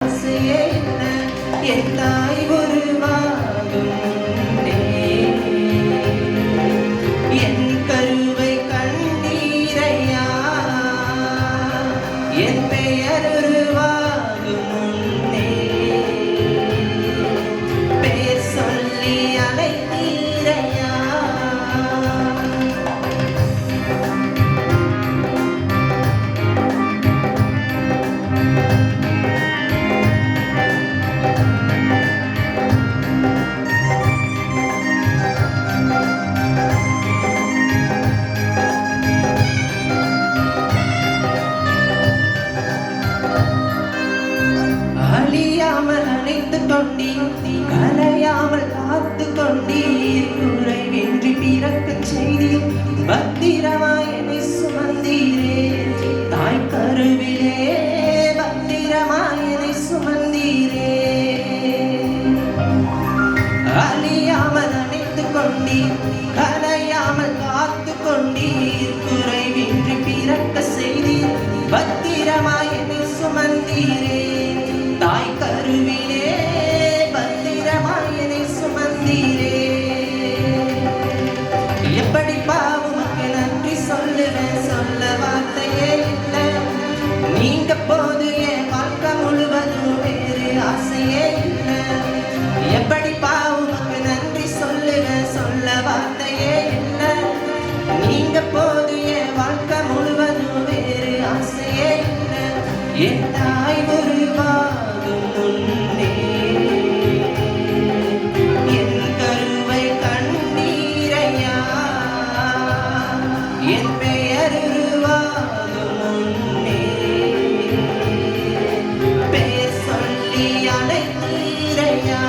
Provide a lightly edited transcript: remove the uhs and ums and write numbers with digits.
ஆசையே என்ன என் தாய் உருவாகும் முன்னே என் கருவை கண்ணீரையா என் பெயர் உருவாகும் முன்னே பேர் சொல்லி அழைத்தீரையா அழியாமல் அணைத்து கொண்டீர் கலையாமல் காத்து கொண்டீர் குறைவின்றி பிறக்கச் செய்தீர் பத்திரமாய் என்னை சுமந்தீரே தாய் கருவிலே பத்திரமாய் என்னை சுமந்தீரே அழியாமல் அணைத்து கொண்டீர் கலையாமல் காத்து கொண்டீர் குறைவின்றி பிறக்க செய்தீர் பத்திரமாய் என்னை சுமந்தீரே தாய் கருவிலே பத்திரமாய் என்னை சுமந்தீரே எப்படி பாவுமக்கு நன்றி சொல்லுவேன் சொல்ல வார்த்தையே இல்லை நீங்க போது என் வாழ்க்கை முழுவதும் வேறு ஆசையே இல்லை எப்படி பாவுமக்கு நன்றி சொல்லுவேன் சொல்ல வார்த்தையே இல்லை நீங்க போது என் வாழ்க்கை முழுவதும் வேறு ஆசையே இல்லை என் தாய் உருவாகும் முன்னே என் கருவை கண்ணீரையா என் பெயர் உருவாகும் முன்னே பேர் சொல்லி அழைத்தீரையா